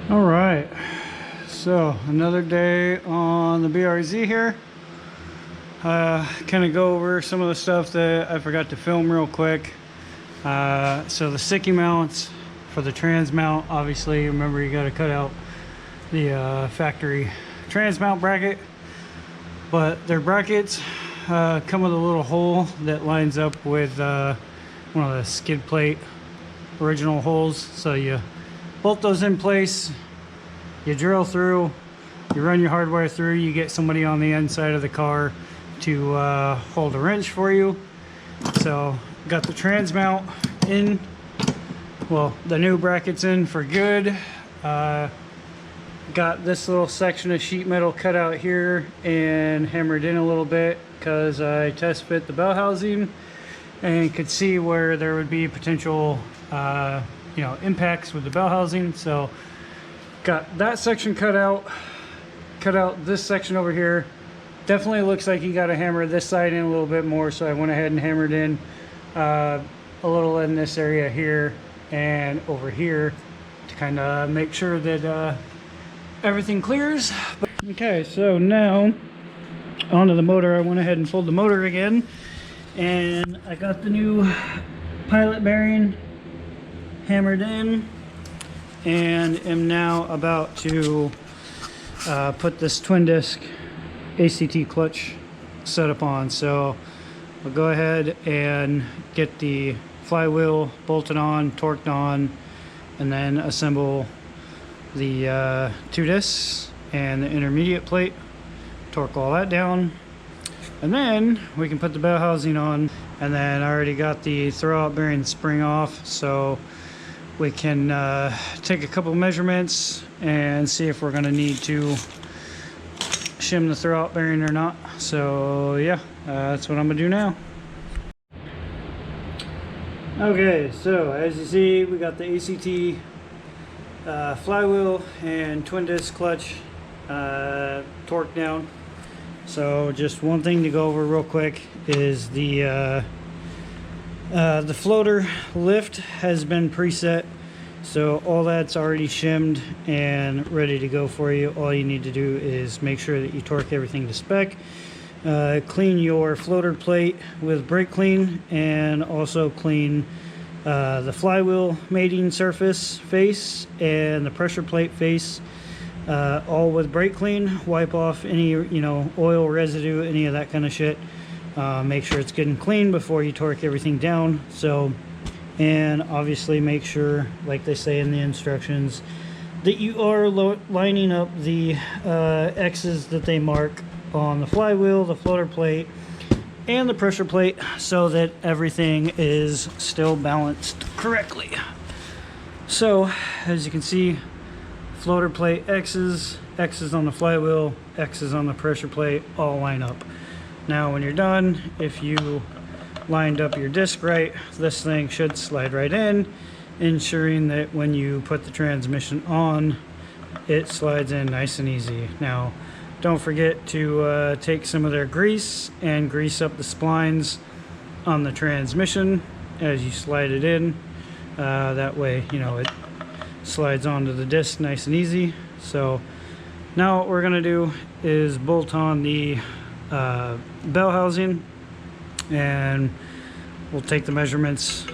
All right, so another day on the BRZ here. Kind of go over some of the stuff that I forgot to film real quick. So the sicky mounts for the trans mount, obviously remember you got to cut out the factory trans mount bracket, but their brackets come with a little hole that lines up with one of the skid plate original holes. So you bolt those in place, you drill through, you run your hardwire through, you get somebody on the inside of the car to hold a wrench for you. So got the trans mount in, well, the new brackets in for good. Got this little section of sheet metal cut out here and hammered in a little bit because I test fit the bell housing and could see where there would be potential impacts with the bell housing. So got that section cut out this section over here. Definitely looks like you got to hammer this side in a little bit more, so I went ahead and hammered in a little in this area here and over here to kind of make sure that everything clears. Okay, so now onto the motor. I went ahead and pulled the motor again, and I got the new pilot bearing hammered in and am now about to put this twin disc ACT clutch setup on. So I'll go ahead and get the flywheel bolted on, torqued on, and then assemble the two discs and the intermediate plate, torque all that down, and then we can put the bell housing on. And then I already got the throwout bearing spring off, so we can take a couple measurements and see if we're going to need to shim the throwout bearing or not. So yeah, that's what I'm gonna do now. Okay, so as you see, we got the ACT flywheel and twin disc clutch torqued down. So just one thing to go over real quick is the floater lift has been preset, so all that's already shimmed and ready to go for you. All you need to do is make sure that you torque everything to spec, clean your floater plate with brake clean, and also clean the flywheel mating surface face and the pressure plate face, all with brake clean. Wipe off any oil residue, any of that kind of shit. Make sure it's getting clean before you torque everything down. So, and obviously make sure, like they say in the instructions, that you are lining up the X's that they mark on the flywheel, the floater plate, and the pressure plate, so that everything is still balanced correctly. So as you can see, floater plate X's, X's on the flywheel, X's on the pressure plate, all line up. Now when you're done, if you lined up your disc right, this thing should slide right in, ensuring that when you put the transmission on, it slides in nice and easy. Now don't forget to take some of their grease and grease up the splines on the transmission as you slide it in. That way, it slides onto the disc nice and easy. So now what we're gonna do is bolt on the bell housing, and we'll take the measurements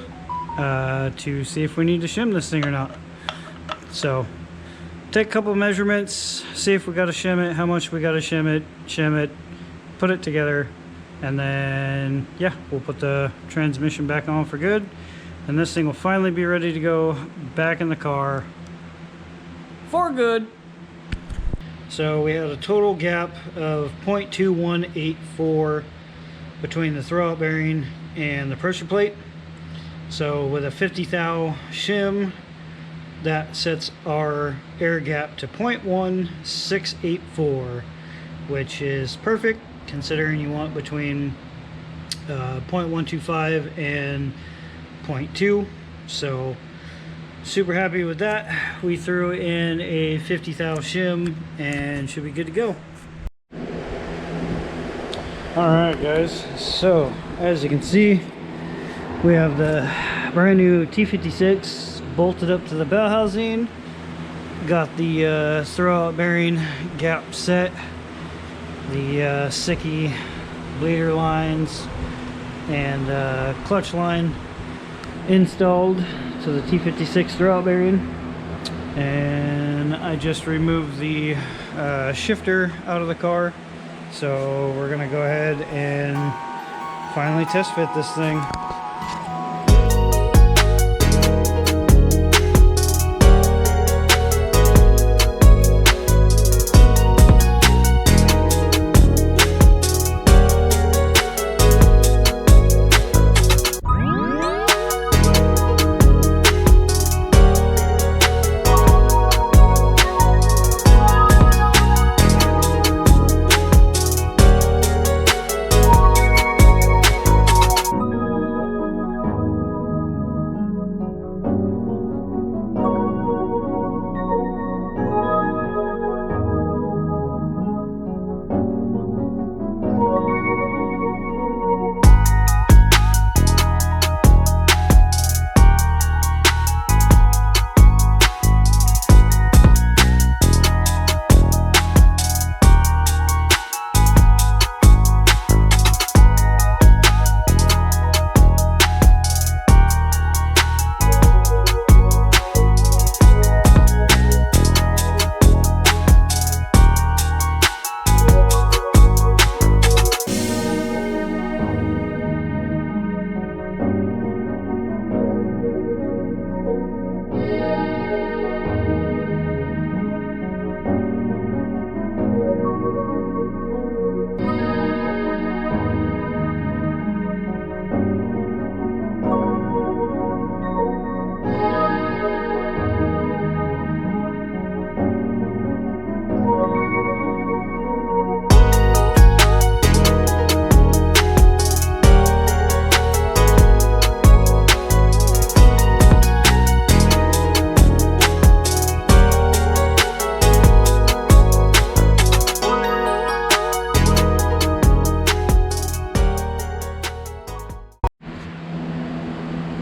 to see if we need to shim this thing or not. So take a couple of measurements, see if we got to shim it, how much we got to shim it, put it together, and then yeah, we'll put the transmission back on for good, and this thing will finally be ready to go back in the car for good. So we had a total gap of 0.2184 between the throwout bearing and the pressure plate. So with a 50 thou shim, that sets our air gap to 0.1684, which is perfect considering you want between 0.125 and 0.2. So super happy with that. We threw in a 50 thou shim and should be good to go. Alright guys, so as you can see, we have the brand new T56 bolted up to the bell housing, Got the throwout bearing gap set, the sicky bleeder lines and clutch line installed to the T56 throwout bearing, and I just removed the shifter out of the car, so we're gonna go ahead and finally test fit this thing.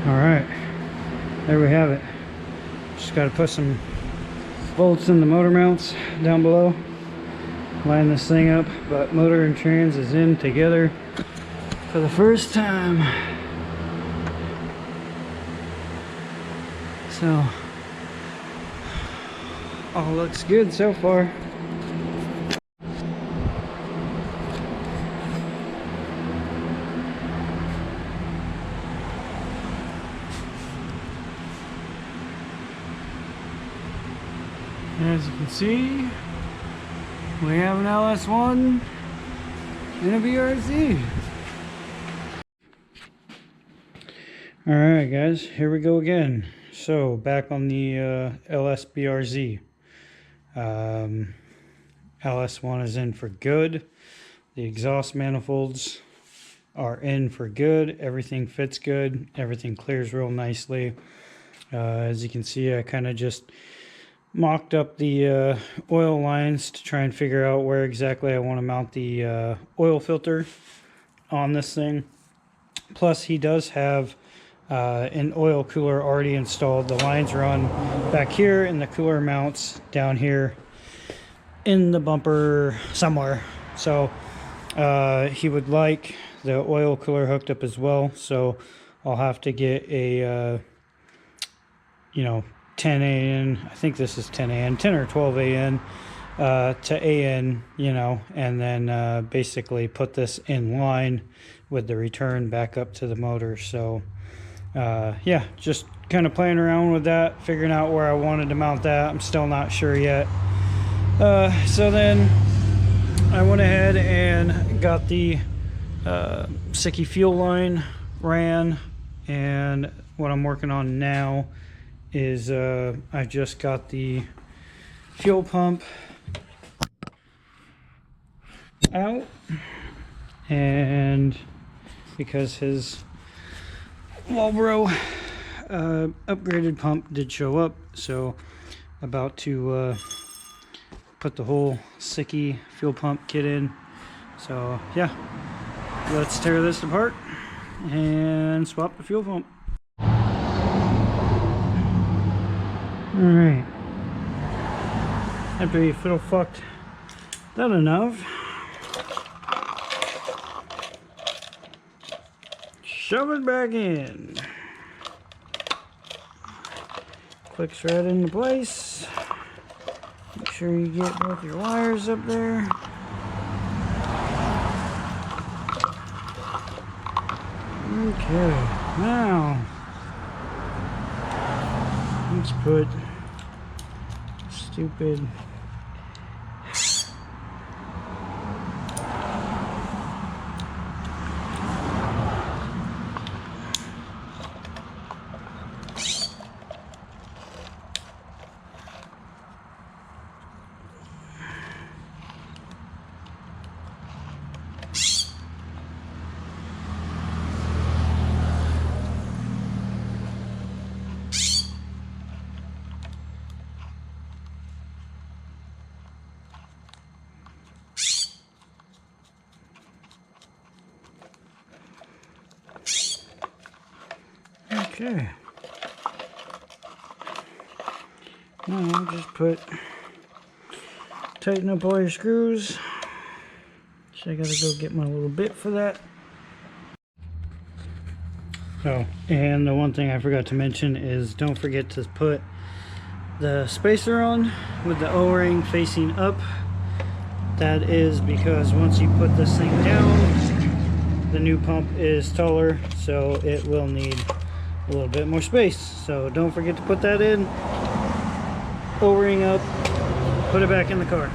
Alright, there we have it. Just got to put some bolts in the motor mounts down below, line this thing up, but motor and trans is in together for the first time. So, all looks good so far. As you can see, we have an LS1 and a BRZ. Alright guys, here we go again. So back on the LS BRZ. LS1 is in for good. The exhaust manifolds are in for good. Everything fits good. Everything clears real nicely. As you can see, I kind of just mocked up the oil lines to try and figure out where exactly I want to mount the oil filter on this thing. Plus he does have an oil cooler already installed. The lines run back here and the cooler mounts down here in the bumper somewhere. So he would like the oil cooler hooked up as well, so I'll have to get a 10 AN, I think this is 10 AN, 10 or 12 AN to AN, and then basically put this in line with the return back up to the motor. So yeah, just kind of playing around with that, figuring out where I wanted to mount that. I'm still not sure yet. So then I went ahead and got the sicky fuel line ran, and what I'm working on now is I just got the fuel pump out, and because his walbro upgraded pump did show up, so about to put the whole sicky fuel pump kit in. So yeah, let's tear this apart and swap the fuel pump. Alright, After you fiddle fucked that enough, shove it back in. Clicks right into place. Make sure you get both your wires up there. Okay, now let's put stupid okay. Now just tighten up all your screws. So I gotta go get my little bit for that. Oh, and the one thing I forgot to mention is don't forget to put the spacer on with the O-ring facing up. That is because once you put this thing down, the new pump is taller, so it will need a little bit more space. So don't forget to put that in, O-ring up, put it back in the car.